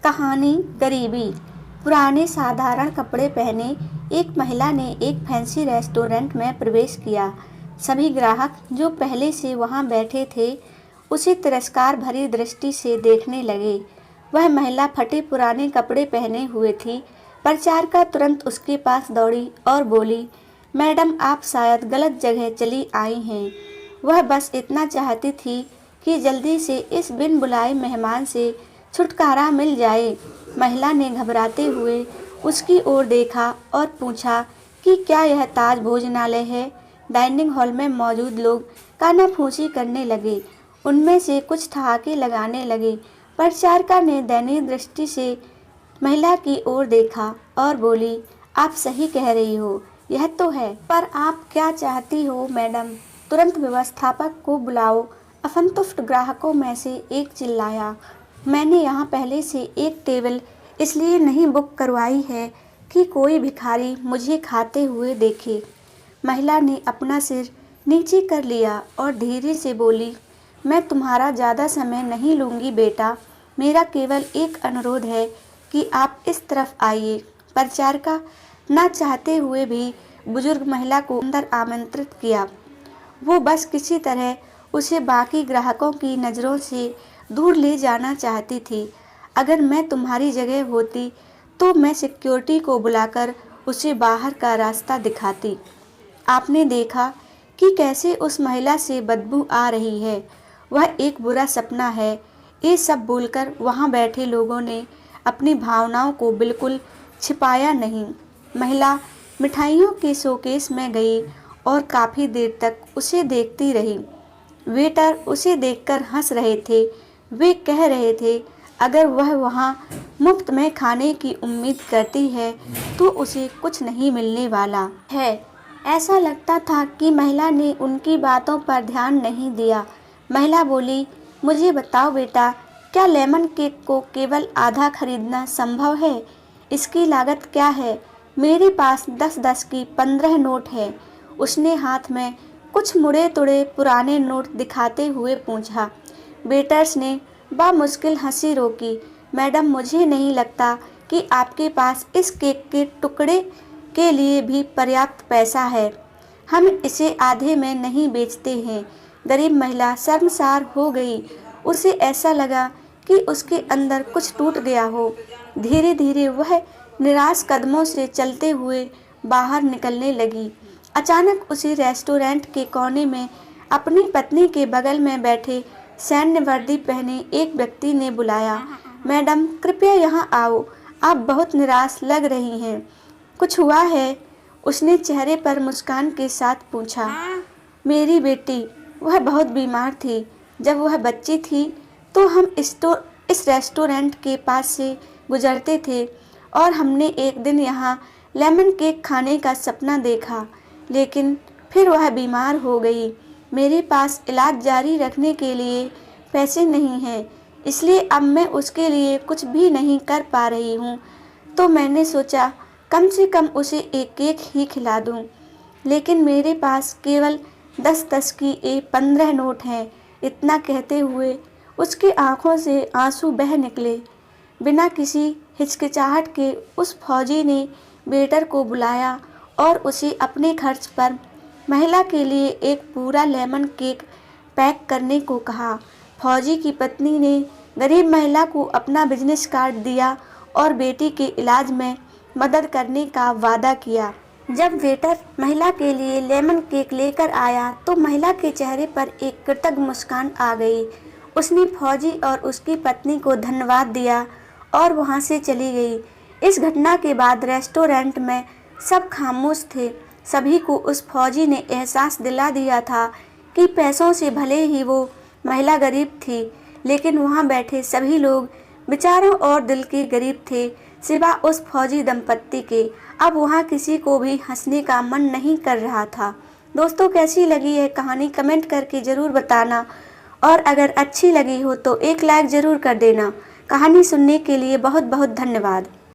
कहानी गरीबी। पुराने साधारण कपड़े पहने एक महिला ने एक फैंसी रेस्टोरेंट में प्रवेश किया। सभी ग्राहक जो पहले से वहां बैठे थे उसे तिरस्कार भरी दृष्टि से देखने लगे। वह महिला फटे पुराने कपड़े पहने हुए थी। परिचारिका तुरंत उसके पास दौड़ी और बोली, मैडम, आप शायद गलत जगह चली आई हैं। वह बस इतना चाहती थी कि जल्दी से इस बिन बुलाए मेहमान से छुटकारा मिल जाए। महिला ने घबराते हुए उसकी ओर देखा और पूछा कि क्या यह ताज भोजनालय है? डाइनिंग हॉल में मौजूद लोग कानाफूसी करने लगे। उनमें से कुछ ठहाके लगाने लगे। परिचारिका ने दयनीय दृष्टि से महिला की ओर देखा और बोली, आप सही कह रही हो, यह तो है, पर आप क्या चाहती हो मैडम? तुरंत व्यवस्थापक को बुलाओ। असंतुष्ट ग्राहकों में से एक चिल्लाया, मैंने यहाँ पहले से एक टेबल इसलिए नहीं बुक करवाई है कि कोई भिखारी मुझे खाते हुए देखे। महिला ने अपना सिर नीचे कर लिया और धीरे से बोली, मैं तुम्हारा ज़्यादा समय नहीं लूँगी बेटा, मेरा केवल एक अनुरोध है कि आप इस तरफ आइए। परिचारिका ना चाहते हुए भी बुजुर्ग महिला को अंदर आमंत्रित किया। वो बस किसी तरह उसे बाकी ग्राहकों की नज़रों से दूर ले जाना चाहती थी। अगर मैं तुम्हारी जगह होती तो मैं सिक्योरिटी को बुलाकर उसे बाहर का रास्ता दिखाती। आपने देखा कि कैसे उस महिला से बदबू आ रही है, वह एक बुरा सपना है। ये सब बोलकर वहाँ बैठे लोगों ने अपनी भावनाओं को बिल्कुल छिपाया नहीं। महिला मिठाइयों के शोकेस में गई और काफ़ी देर तक उसे देखती रही। वेटर उसे देखकर हंस रहे थे। वे कह रहे थे, अगर वह वहाँ मुफ्त में खाने की उम्मीद करती है तो उसे कुछ नहीं मिलने वाला है। ऐसा लगता था कि महिला ने उनकी बातों पर ध्यान नहीं दिया। महिला बोली, मुझे बताओ बेटा, क्या लेमन केक को केवल आधा खरीदना संभव है? इसकी लागत क्या है? मेरे पास 10-10 की 15 नोट है। उसने हाथ में कुछ मुड़े तुड़े पुराने नोट दिखाते हुए पूछा। वेटर्स ने बामुश्किल हंसी रोकी। मैडम, मुझे नहीं लगता कि आपके पास इस केक के टुकड़े के लिए भी पर्याप्त पैसा है। हम इसे आधे में नहीं बेचते हैं। गरीब महिला शर्मसार हो गई। उसे ऐसा लगा कि उसके अंदर कुछ टूट गया हो। धीरे धीरे वह निराश कदमों से चलते हुए बाहर निकलने लगी। अचानक उसी रेस्टोरेंट के कोने में अपनी पत्नी के बगल में बैठे सैन्य वर्दी पहने एक व्यक्ति ने बुलाया, मैडम, कृपया यहाँ आओ, आप बहुत निराश लग रही हैं। कुछ हुआ है? उसने चेहरे पर मुस्कान के साथ पूछा। मेरी बेटी, वह बहुत बीमार थी। जब वह बच्ची थी तो हम इस रेस्टोरेंट के पास से गुजरते थे और हमने एक दिन यहाँ लेमन केक खाने का सपना देखा, लेकिन फिर वह बीमार हो गई। मेरे पास इलाज जारी रखने के लिए पैसे नहीं हैं, इसलिए अब मैं उसके लिए कुछ भी नहीं कर पा रही हूँ। तो मैंने सोचा कम से कम उसे एक केक ही खिला दूँ, लेकिन मेरे पास केवल 10-10 की 15 नोट हैं। इतना कहते हुए उसकी आंखों से आंसू बह निकले। बिना किसी हिचकिचाहट के उस फौजी ने वेटर को बुलाया और उसे अपने खर्च पर महिला के लिए एक पूरा लेमन केक पैक करने को कहा। फौजी की पत्नी ने गरीब महिला को अपना बिजनेस कार्ड दिया और बेटी के इलाज में मदद करने का वादा किया। जब वेटर महिला के लिए लेमन केक लेकर आया तो महिला के चेहरे पर एक कृतज्ञ मुस्कान आ गई। उसने फौजी और उसकी पत्नी को धन्यवाद दिया और वहां से चली गई। इस घटना के बाद रेस्टोरेंट में सब खामोश थे। सभी को उस फौजी ने एहसास दिला दिया था कि पैसों से भले ही वो महिला गरीब थी, लेकिन वहाँ बैठे सभी लोग बेचारों और दिल के गरीब थे, सिवा उस फौजी दंपत्ति के। अब वहाँ किसी को भी हंसने का मन नहीं कर रहा था। दोस्तों, कैसी लगी है कहानी कमेंट करके ज़रूर बताना, और अगर अच्छी लगी हो तो एक लाइक ज़रूर कर देना। कहानी सुनने के लिए बहुत बहुत धन्यवाद।